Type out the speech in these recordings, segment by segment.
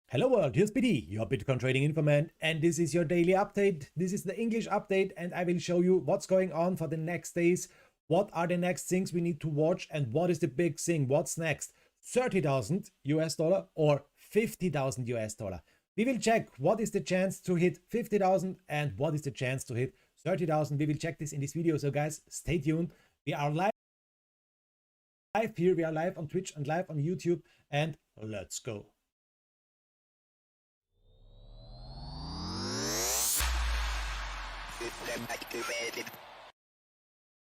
Hello world, here's Biti, your Bitcoin trading informant, and this is your daily update. This is the English update, and I will show you what's going on for the next days. What are the next things we need to watch, and what is the big thing? What's next? 30,000 US dollar or 50,000 US dollar? We will check what is the chance to hit 50,000 and what is the chance to hit 30,000. We will check this in this video, so guys, stay tuned. We are live here, we are live on Twitch and live on YouTube, and let's go.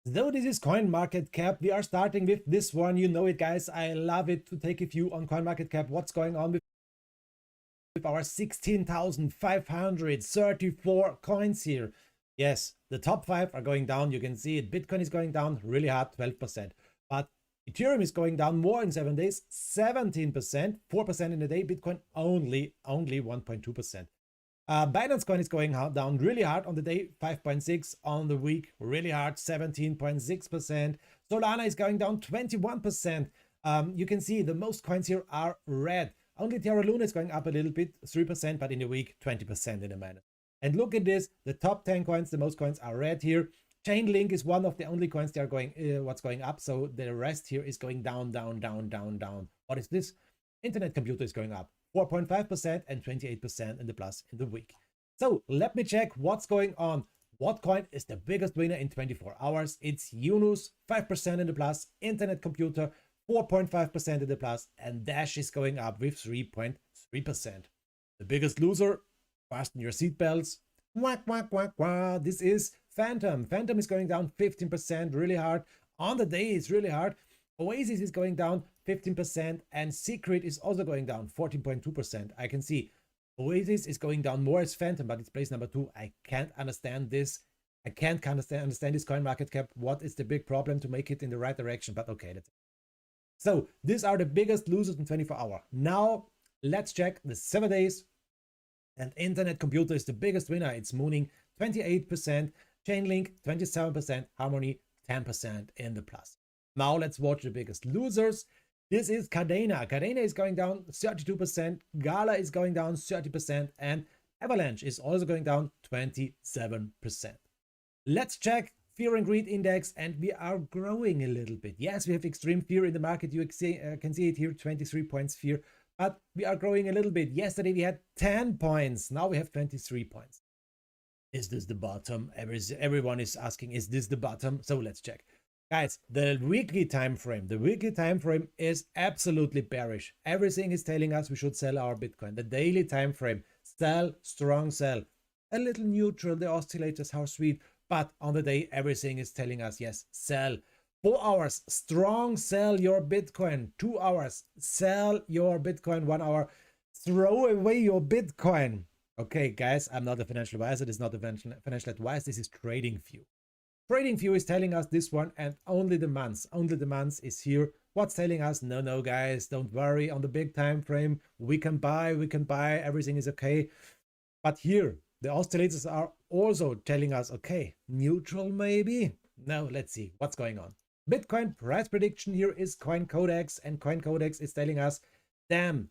So this is CoinMarketCap. We are starting with this one. You know it, guys. I love it to take a view on CoinMarketCap. What's going on with our 16,534 coins here? Yes, the top 5 are going down. You can see it. Bitcoin is going down really hard, 12%. But Ethereum is going down more in 7 days, 17%, 4% in a day. Bitcoin only 1.2%. Binance coin is going down really hard on the day, 5.6, on the week, really hard, 17.6%. Solana is going down 21%. You can see the most coins here are red. Only Terra Luna is going up a little bit, 3%, but in a week, 20% in a minute. And look at this, the top 10 coins, the most coins are red here. Chainlink is one of the only coins that are going, what's going up. So the rest here is going down, down, down, down, down. What is this? Internet Computer is going up 4.5% and 28% in the plus in the week. So let me check what's going on. What coin is the biggest winner in 24 hours? It's Yunus, 5% in the plus, Internet Computer, 4.5% in the plus, and Dash is going up with 3.3%. The biggest loser, fasten your seatbelts. Quack, quack, quack, quack. This is Phantom. Phantom is going down 15%, really hard. On the day, it's really hard. Oasis is going down 15%, and Secret is also going down 14.2%. I can see Oasis is going down more as Phantom, but it's place number 2. I can't understand this. I can't understand this CoinMarketCap. What is the big problem to make it in the right direction? But okay, that's it. So these are the biggest losers in 24 hours. Now let's check the 7 days. And Internet Computer is the biggest winner. It's mooning 28%, Chainlink 27%, Harmony 10% in the plus. Now let's watch the biggest losers. This is Cardano. Cardano is going down 32%, Gala is going down 30%, and Avalanche is also going down 27%. Let's check Fear and Greed Index, and we are growing a little bit. Yes, we have extreme fear in the market. You can see it here, 23 points fear, but we are growing a little bit. Yesterday we had 10 points. Now we have 23 points. Is this the bottom? Everyone is asking, is this the bottom? So let's check. Guys, the weekly time frame is absolutely bearish. Everything is telling us we should sell our Bitcoin. The daily time frame, sell, strong sell. A little neutral, the oscillators, how sweet. But on the day, everything is telling us, yes, sell. 4 hours, strong sell your Bitcoin. 2 hours, sell your Bitcoin. 1 hour, throw away your Bitcoin. Okay, guys, I'm not a financial advisor. This is not a financial advice. This is Tradingfees. Tradingfees is telling us this one, and only the months is here. What's telling us? No, guys, don't worry. On the big time frame, we can buy, everything is okay. But here, the oscillators are also telling us, okay, neutral maybe? No, let's see what's going on. Bitcoin price prediction here is CoinCodex, and CoinCodex is telling us, damn,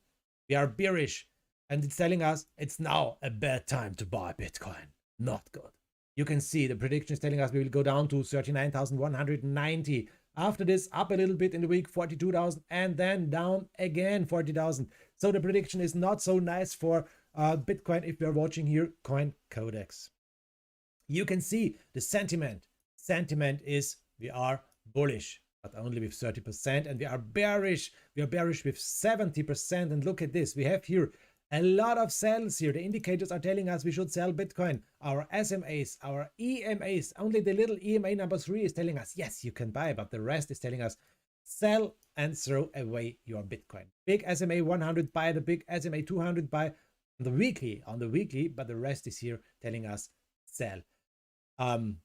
we are bearish. And it's telling us it's now a bad time to buy Bitcoin. Not good. You can see the prediction is telling us we will go down to 39,190. After this, up a little bit in the week, 42,000, and then down again, 40,000. So the prediction is not so nice for Bitcoin if we are watching here CoinCodex. You can see the sentiment. Sentiment is we are bullish, but only with 30%, and we are bearish. We are bearish with 70%. And look at this. We have here a lot of sells here. The indicators are telling us we should sell Bitcoin. Our SMAs, our EMAs, only the little EMA number 3 is telling us, yes, you can buy, but the rest is telling us, sell and throw away your Bitcoin. Big SMA 100 buy, the big SMA 200 buy on the weekly, but the rest is here telling us sell.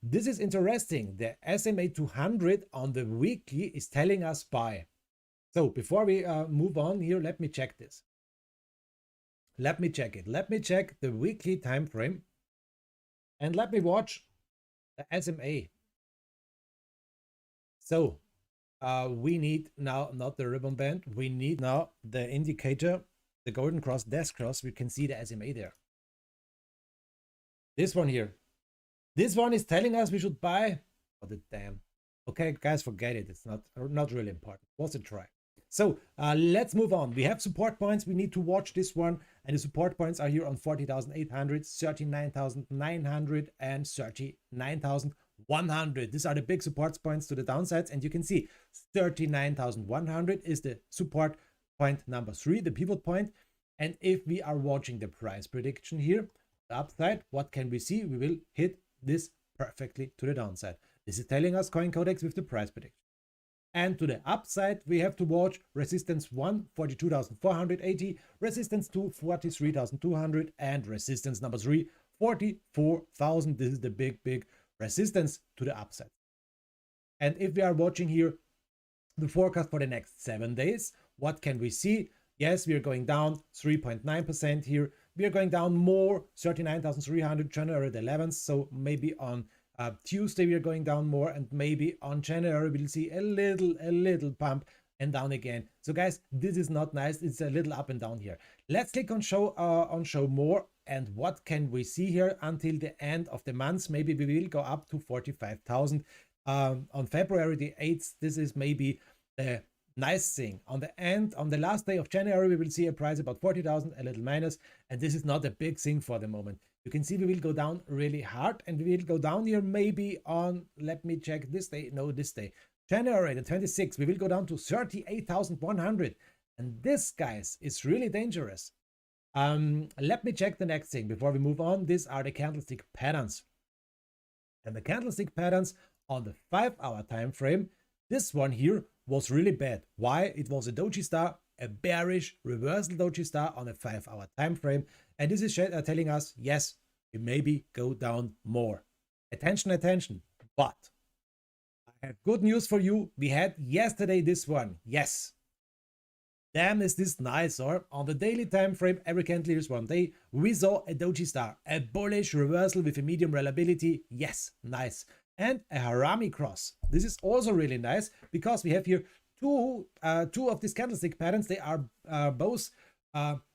This is interesting. The SMA 200 on the weekly is telling us buy. So before we move on here, let me check this. Let me check it. Let me check the weekly time frame, and let me watch the SMA. So we need now not the ribbon band, we need now the indicator, the golden cross, death cross. We can see the SMA there. This one here. This one is telling us we should buy. Oh, the damn. Okay, guys, forget it. It's not really important. Was a try. So let's move on. We have support points. We need to watch this one. And the support points are here on 40,800, 39,900, and 39,100. These are the big support points to the downsides. And you can see 39,100 is the support point number 3, the pivot point. And if we are watching the price prediction here, the upside, what can we see? We will hit this perfectly to the downside. This is telling us coin codex with the price prediction. And to the upside, we have to watch resistance 1, 42,480, resistance 2, 43,200, and resistance number 3, 44,000. This is the big resistance to the upside. And if we are watching here the forecast for the next 7 days, what can we see? Yes, we are going down 3.9% here. We are going down more, 39,300, January the 11th. So maybe on Tuesday we are going down more, and maybe on January we'll see a little pump and down again. So guys, this is not nice. It's a little up and down here. Let's click on show more, and what can we see here until the end of the month? Maybe we will go up to 45,000 on February the 8th. This is maybe the nice thing. On the last day of January, we will see a price about 40,000, a little minus, and this is not a big thing for the moment. You can see we will go down really hard, and we will go down here maybe on, let me check this day, no, this day, January the 26th, we will go down to 38,100, and this, guys, is really dangerous. Let me check the next thing before we move on. These are the candlestick patterns, and the candlestick patterns on the 5-hour time frame, this one here was really bad. Why? It was a doji star, a bearish reversal doji star on a 5-hour time frame, and this is telling us, yes, we maybe go down more. Attention, but I have good news for you. We had yesterday this one. Yes, damn, is this nice. Or on the daily time frame, every candle is 1 day, we saw a doji star, a bullish reversal with a medium reliability. Yes, nice. And a harami cross. This is also really nice because we have here two of these candlestick patterns. They are both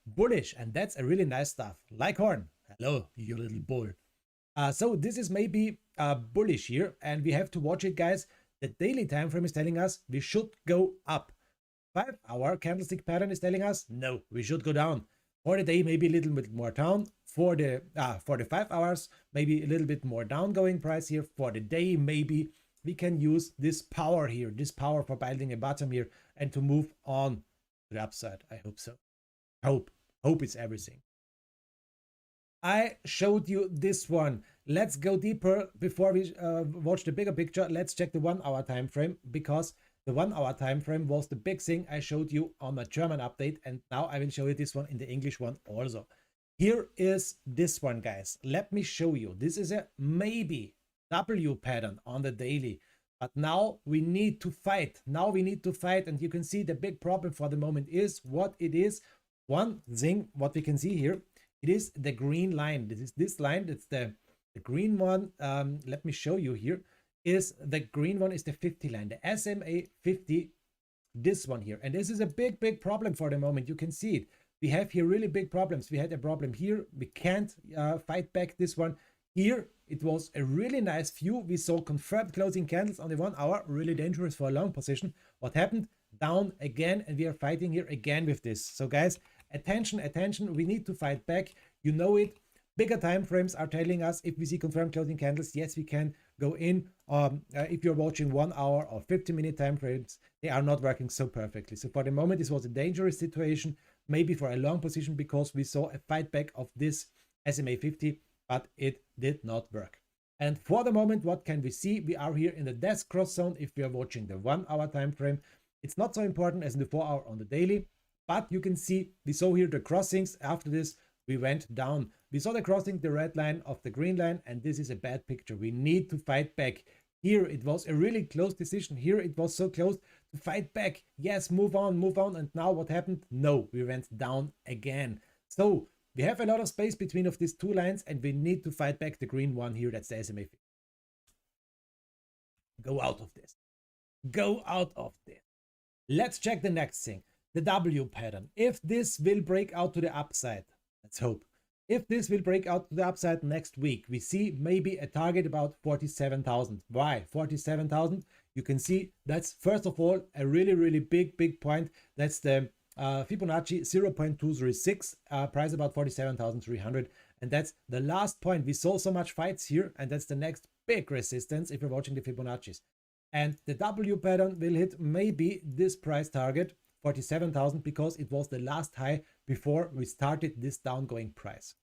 bullish, and that's a really nice stuff. Like horn, hello, you little bull. So this is maybe bullish here, and we have to watch it, guys. The daily time frame is telling us we should go up. 5-hour candlestick pattern is telling us no, we should go down. For the day, maybe a little bit more down. For the 5 hours, maybe a little bit more down going price here. For the day, maybe we can use this power here, this power for building a bottom here, and to move on to the upside. I hope so. Hope is everything. I showed you this one. Let's go deeper before we watch the bigger picture. Let's check the 1-hour time frame, because the 1-hour time frame was the big thing I showed you on my German update, and now I will show you this one in the English one also. Here is this one, guys. Let me show you. This is a maybe W pattern on the daily, but now we need to fight. Now we need to fight, and you can see the big problem for the moment is what it is. One thing, what we can see here, it is the green line. This is this line. It's the green one. Let me show you here. Is the green one is the 50 line, the SMA 50, this one here. And this is a big problem for the moment. You can see it. We have here really big problems. We had a problem here. We can't fight back this one. Here, it was a really nice view. We saw confirmed closing candles on the 1 hour, really dangerous for a long position. What happened? Down again, and we are fighting here again with this. So guys, attention, we need to fight back. You know it. Bigger time frames are telling us if we see confirmed closing candles, yes, we can go in. If you're watching 1 hour or 50-minute time frames, they are not working so perfectly. So for the moment, this was a dangerous situation, maybe for a long position, because we saw a fight back of this SMA 50, but it did not work. And for the moment, what can we see? We are here in the death cross zone. If we are watching the 1 hour time frame, it's not so important as in the 4 hour on the daily, but you can see we saw here the crossings. After this, we went down. We saw the crossing, the red line of the green line, and this is a bad picture. We need to fight back. Here it was a really close decision. Here it was so close to fight back. Yes, move on. And now what happened? No, we went down again. So we have a lot of space between of these two lines, and we need to fight back the green one here. That's the SMA. Go out of this. go out of this. Let's check the next thing, the W pattern. If this will break out to the upside, let's hope. If this will break out to the upside next week, we see maybe a target about 47,000. Why 47,000? You can see that's first of all a really big point. That's the Fibonacci 0.236, price about 47,300, and that's the last point. We saw so much fights here, and that's the next big resistance if you're watching the Fibonacci's. And the W pattern will hit maybe this price target 47,000 because it was the last high before we started this downgoing price.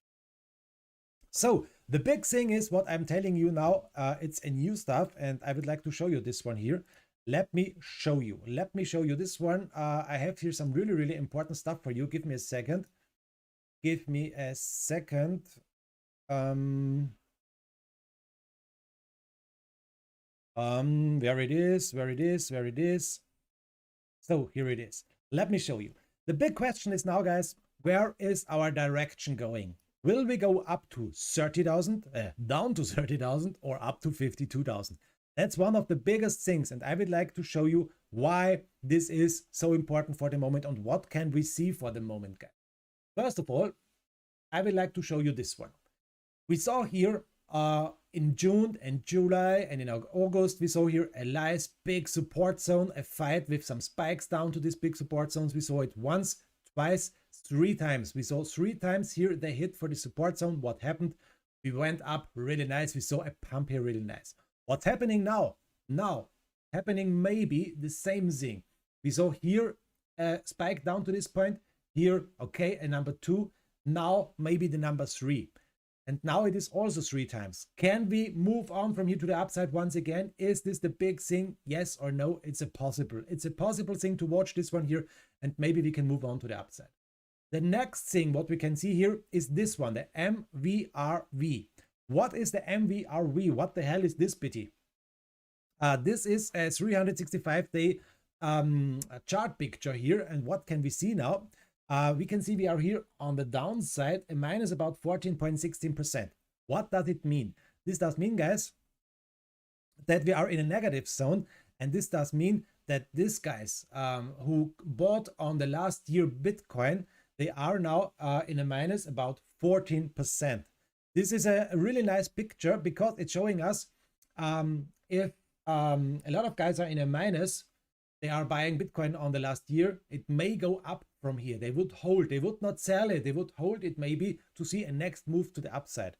So the big thing is what I'm telling you now. It's a new stuff, and I would like to show you this one here. Let me show you this one. I have here some really important stuff for you. Give me a second. Where it is. So here it is. Let me show you. The big question is now, guys, where is our direction going? Will we go up to 30,000, down to 30,000, or up to 52,000? That's one of the biggest things, and I would like to show you why this is so important for the moment and what can we see for the moment, guys. First of all, I would like to show you this one. We saw here in June and July and in August, we saw here a nice big support zone, a fight with some spikes down to these big support zones. We saw it once, twice, 3 times. We saw 3 times here they hit for the support zone. What happened? We went up really nice. We saw a pump here really nice. What's happening now? Now, happening maybe the same thing. We saw here a spike down to this point. Here, okay, a number 2. Now, maybe the number 3. And now it is also 3 times. Can we move on from here to the upside once again? Is this the big thing? Yes or no? It's a possible thing to watch this one here, and maybe we can move on to the upside. The next thing, what we can see here is this one, the MVRV. What is the MVRV? What the hell is this, Biti? This is a 365-day chart picture here. And what can we see now? We can see we are here on the downside, a minus about 14.16%. What does it mean? This does mean, guys, that we are in a negative zone. And this does mean that these guys who bought on the last year Bitcoin, they are now in a minus about 14%. This is a really nice picture because it's showing us if a lot of guys are in a minus, they are buying Bitcoin on the last year, it may go up from here. They would hold, they would not sell it, they would hold it maybe to see a next move to the upside.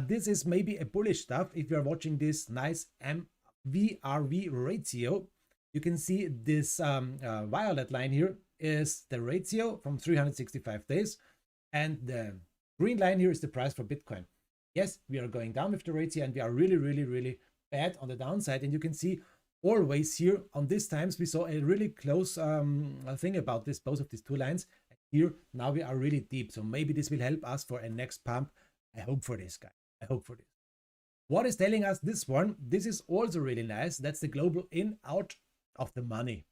This is maybe a bullish stuff. If you are watching this nice MVRV ratio, you can see this violet line here is the ratio from 365 days, and the green line here is the price for Bitcoin. Yes, we are going down with the ratio, and we are really bad on the downside. And you can see always here on these times we saw a really close thing about this, both of these 2 lines. Here now we are really deep, so maybe this will help us for a next pump. I hope for this, guy. I hope for this. What is telling us this one? This is also really nice. That's the global in out of the money.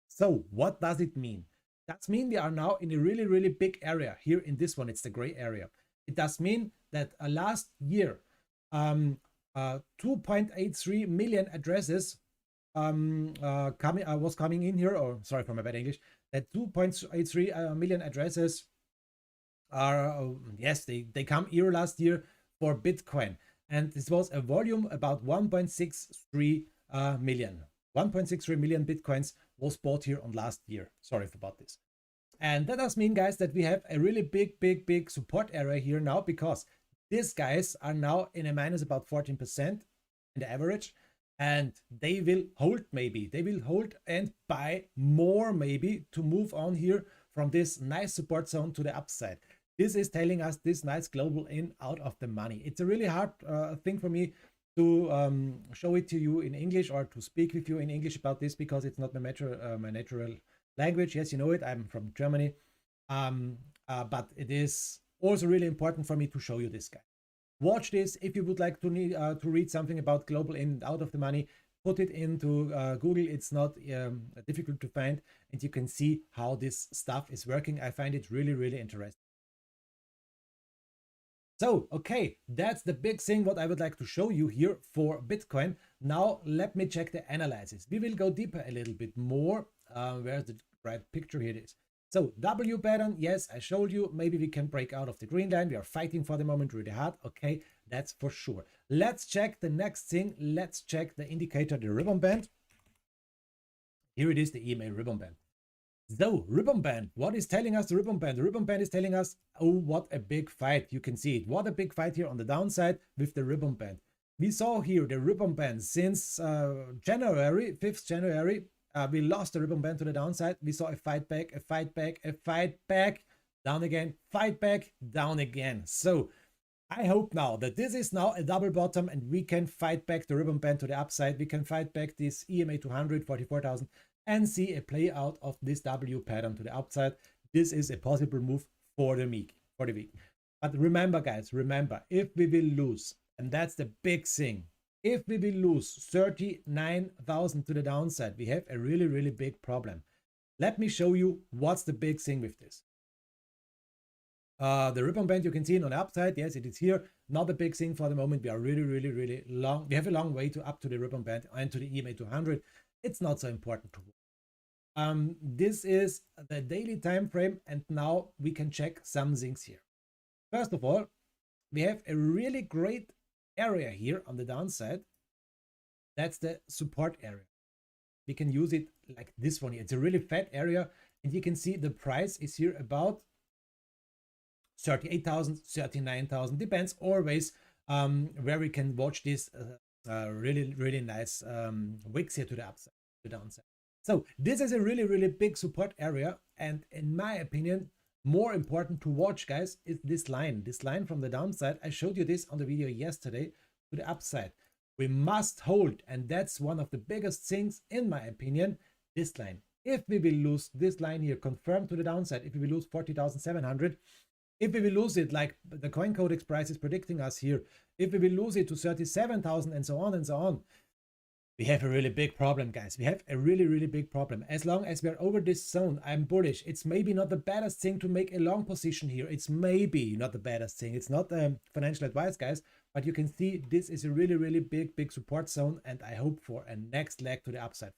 So what does it mean? That means we are now in a really big area. Here in this one, it's the gray area. It does mean that last year 2.83 million addresses was coming in here, or sorry for my bad English, that 2.83 million addresses are yes, they come here last year for Bitcoin, and this was a volume about 1.63 million. 1.63 million Bitcoins was bought here on last year. Sorry about this. And that does mean, guys, that we have a really big support area here now, because these guys are now in a minus about 14% in the average, and they will hold maybe. They will hold and buy more maybe to move on here from this nice support zone to the upside. This is telling us this nice global in out of the money. It's a really hard thing for me to show it to you in English or to speak with you in English about this, because it's not my natural language. Yes, you know it, I'm from Germany, but it is also really important for me to show you this guy. Watch this. If you would like to read something about global in and out of the money, put it into Google. It's not difficult to find, and you can see how this stuff is working. I find it really interesting. So, okay, that's the big thing what I would like to show you here for Bitcoin. Now, let me check the analysis. We will go deeper a little bit more. Where's the right picture? Here it is. So, W pattern, yes, I showed you. Maybe we can break out of the green line. We are fighting for the moment really hard. Okay, that's for sure. Let's check the next thing. Let's check the indicator, the ribbon band. Here it is, the EMA ribbon band. So, ribbon band, what is telling us the ribbon band? The ribbon band is telling us, oh, what a big fight. You can see it. What a big fight here on the downside with the ribbon band. We saw here the ribbon band since January, 5th January. We lost the ribbon band to the downside. We saw a fight back, a fight back, a fight back, down again, fight back, down again. So, I hope now that this is now a double bottom and we can fight back the ribbon band to the upside. We can fight back this EMA 200, 44,000. And see a play out of this W pattern to the upside. This is a possible move for the week. But remember, guys, remember, if we will lose, and that's the big thing, if we will lose 39,000 to the downside, we have a really, really big problem. Let me show you what's the big thing with this. The ribbon band you can see on the upside, yes, it is here. Not a big thing for the moment. We are really, really, really long. We have a long way to up to the ribbon band and to the EMA 200. It's not so important to this is the daily time frame, and now we can check some things here. First of all, we have a really great area here on the downside. That's the support area. We can use it like this one here. It's a really fat area, and you can see the price is here about 38,000, 39,000. Depends always where we can watch this really, really nice wicks here to the upside, to the downside. So this is a really, really big support area. And in my opinion, more important to watch, guys, is this line from the downside. I showed you this on the video yesterday to the upside. We must hold, and that's one of the biggest things, in my opinion, this line. If we will lose this line here, confirmed to the downside, if we will lose 40,700, if we will lose it like the CoinCodex price is predicting us here, if we will lose it to 37,000 and so on, we have a really big problem, guys. We have a really, really big problem. As long as we're over this zone, I'm bullish. It's maybe not the baddest thing to make a long position here. It's maybe not the baddest thing. It's not financial advice, guys. But you can see this is a really, really big support zone. And I hope for a next leg to the upside.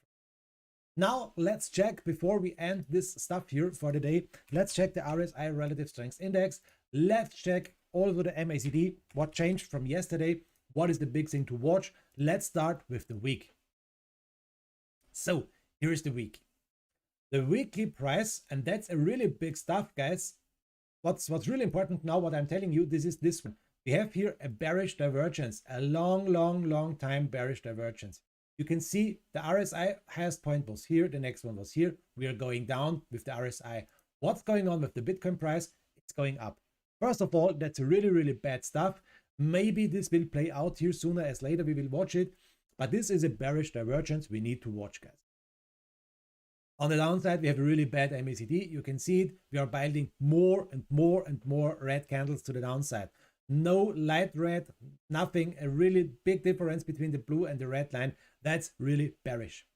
Now, let's check, before we end this stuff here for the day, let's check the RSI Relative Strength Index. Let's check also the MACD, what changed from yesterday. What is the big thing to watch? Let's start with the week. So here is the week. The weekly price, and that's a really big stuff, guys. What's really important now, what I'm telling you, this is this one. We have here a bearish divergence, a long time bearish divergence. You can see the RSI highest point was here, the next one was here. We are going down with the RSI. What's going on with the Bitcoin price? It's going up. First of all, that's really, really bad stuff. Maybe this will play out here sooner as later. We will watch it. But this is a bearish divergence we need to watch, guys. On the downside, we have a really bad MACD. You can see it. We are building more and more red candles to the downside. No light red, nothing. A really big difference between the blue and the red line. That's really bearish.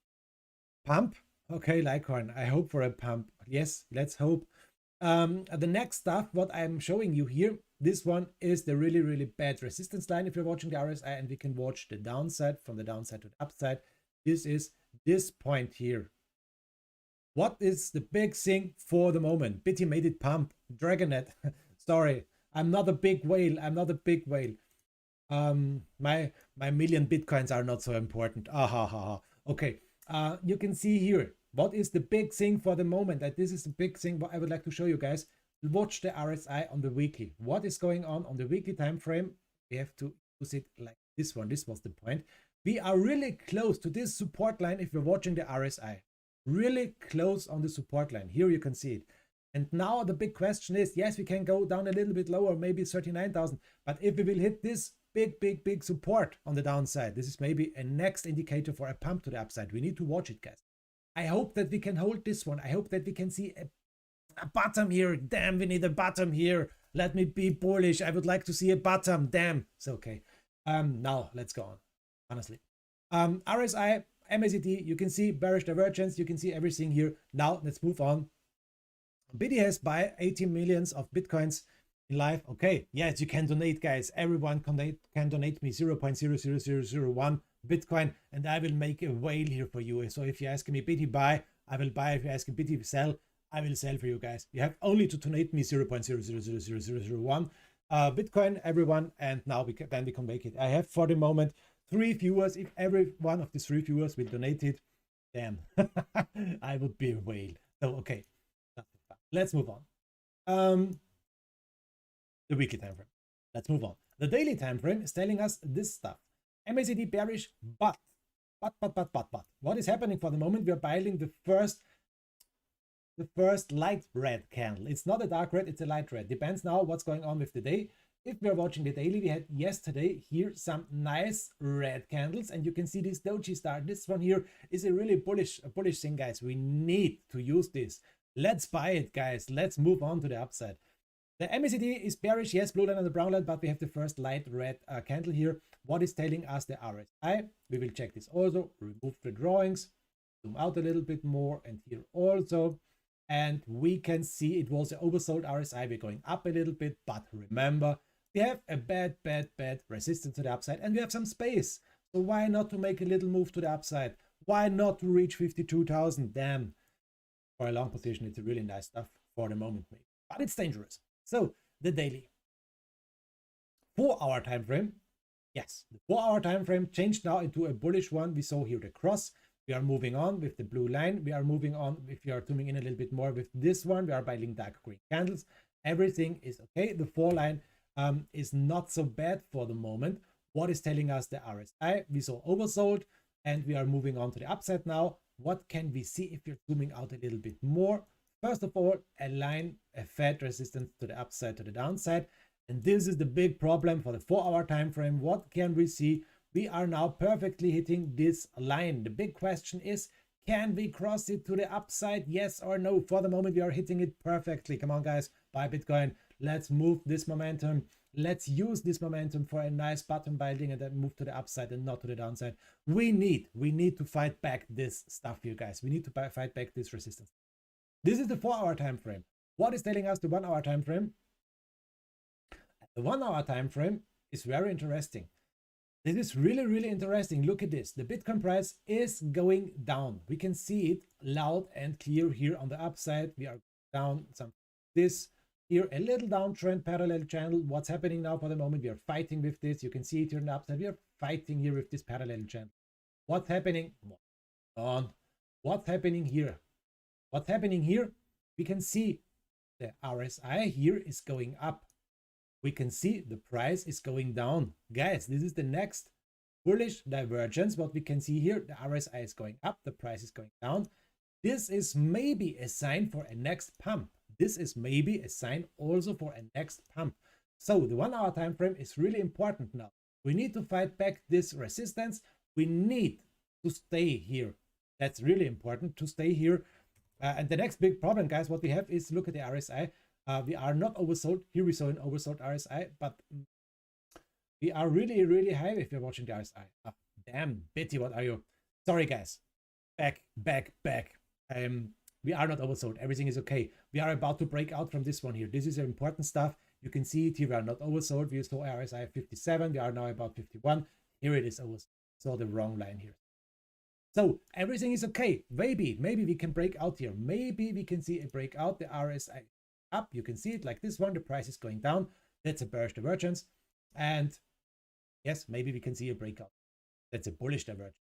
Pump. Okay, Litecoin. I hope for a pump. Yes, let's hope. The next stuff, what I'm showing you here, this one is the really, really bad resistance line if you're watching the RSI, and we can watch the downside, from the downside to the upside. This is this point here. What is the big thing for the moment? Biti made it pump. Dragonet. Sorry, I'm not a big whale. I'm not a big whale. My million Bitcoins are not so important. Okay. You can see here. What is the big thing for the moment? That this is the big thing what I would like to show you guys. Watch the RSI on the weekly. What is going on the weekly time frame? We have to use it like this one. This was the point. We are really close to this support line if you're watching the RSI. Really close on the support line. Here you can see it. And now the big question is, yes, we can go down a little bit lower, maybe 39,000. But if we will hit this big support on the downside, this is maybe a next indicator for a pump to the upside. We need to watch it, guys. I hope that we can hold this one. I hope that we can see a bottom here. Damn, we need a bottom here. Let me be bullish. I would like to see a bottom. Damn, it's okay. Now let's go on, honestly. RSI, MACD, you can see bearish divergence. You can see everything here. Now let's move on. Biti has buy 80 millions of Bitcoins. in live. Okay, yes, you can donate, guys. Everyone can donate me 0.00001 Bitcoin, and I will make a whale here for you. So if you're asking me Biti buy, I will buy. If you're asking Biti sell, I will sell for you guys. You have only to donate me 0.0000001 Bitcoin, everyone, and now we can make it. I have for the moment 3 viewers. If every one of these 3 viewers will donate it, damn, I would be a whale. So okay, let's move on. The weekly time frame. Let's move on. The daily time frame is telling us this stuff. MACD bearish, but what is happening for the moment? We are buying the first light red candle. It's not a dark red, it's a light red. Depends now what's going on with the day. If we're watching the daily, we had yesterday here some nice red candles, and you can see this doji star. This one here is a really bullish thing, guys. We need to use this. Let's buy it, guys. Let's move on to the upside. The MACD is bearish, yes, blue line and the brown line, but we have the first light red candle here. What is telling us the RSI? We will check this also. Remove the drawings, zoom out a little bit more, and here also. And we can see it was an oversold RSI. We're going up a little bit, but remember, we have a bad resistance to the upside, and we have some space. So why not to make a little move to the upside? Why not to reach 52,000? Damn, for a long position, it's a really nice stuff for the moment, maybe, but it's dangerous. So the daily 4-hour time frame, yes, the 4-hour time frame changed now into a bullish one. We saw here the cross. We are moving on with the blue line. We are moving on, if you are zooming in a little bit more, with this one. We are buying dark green candles. Everything is okay. The 4 line is not so bad for the moment. What is telling us the RSI? We saw oversold, and we are moving on to the upside now. What can we see if you're zooming out a little bit more? First of all, a line, a fat resistance to the upside, to the downside. And this is the big problem for the 4-hour time frame. What can we see? We are now perfectly hitting this line. The big question is, can we cross it to the upside? Yes or no? For the moment, we are hitting it perfectly. Come on, guys, buy Bitcoin. Let's move this momentum. Let's use this momentum for a nice bottom building and then move to the upside and not to the downside. We need to fight back this stuff, you guys. We need to fight back this resistance. This is the 4-hour time frame. What is telling us the 1-hour time frame? The 1-hour time frame is very interesting. This is really interesting. Look at this. The Bitcoin price is going down. We can see it loud and clear here on the upside. We are down some this here, a little downtrend parallel channel. What's happening now for the moment? We are fighting with this. You can see it here on the upside. We are fighting here with this parallel channel. What's happening? What's happening here? What's happening here? We can see the RSI here is going up. We can see the price is going down. Guys, this is the next bullish divergence. What we can see here, the RSI is going up, the price is going down. This is maybe a sign for a next pump. This is maybe a sign also for a next pump. So the 1-hour time frame is really important now. We need to fight back this resistance. We need to stay here. That's really important, to stay here. And the next big problem, guys, what we have is, look at the RSI. We are not oversold. Here we saw an oversold RSI, but we are really high if you're watching the RSI. Oh, damn, Biti, what are you? Sorry, guys. Back. We are not oversold. Everything is okay. We are about to break out from this one here. This is important stuff. You can see it here. We are not oversold. We saw RSI 57. We are now about 51. Here it is oversold. Saw the wrong line here. So everything is okay. Maybe we can break out here. Maybe we can see a breakout. The RSI up. You can see it like this one. The price is going down. That's a bearish divergence. And yes, maybe we can see a breakout. That's a bullish divergence.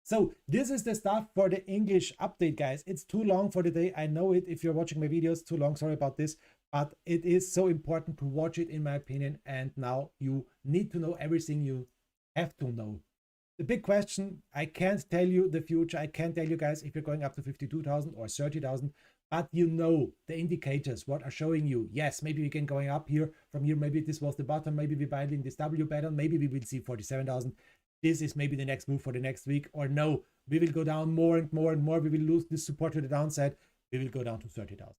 So this is the stuff for the English update, guys. It's too long for the day. I know it. If you're watching my videos, too long. Sorry about this. But it is so important to watch it, in my opinion. And now you need to know everything you have to know. The big question, I can't tell you the future. I can't tell you guys if you're going up to 52,000 or 30,000, but you know the indicators, what are showing you. Yes, maybe we can going up here. From here, maybe this was the bottom. Maybe we're buying this W pattern. Maybe we will see 47,000. This is maybe the next move for the next week. Or no, we will go down more and more. We will lose this support to the downside. We will go down to 30,000.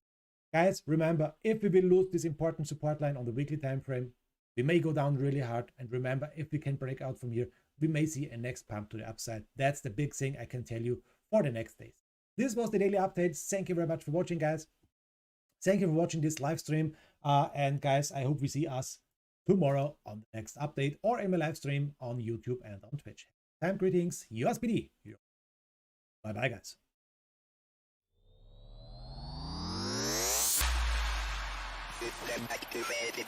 Guys, remember, if we will lose this important support line on the weekly time frame, we may go down really hard. And remember, if we can break out from here, we may see a next pump to the upside. That's the big thing I can tell you for the next days. This was the daily update. Thank you very much for watching, guys. Thank you for watching this live stream. And guys, I hope we see us tomorrow on the next update or in my live stream on YouTube and on Twitch. Time greetings, yours Biti. Bye-bye, guys. System activated.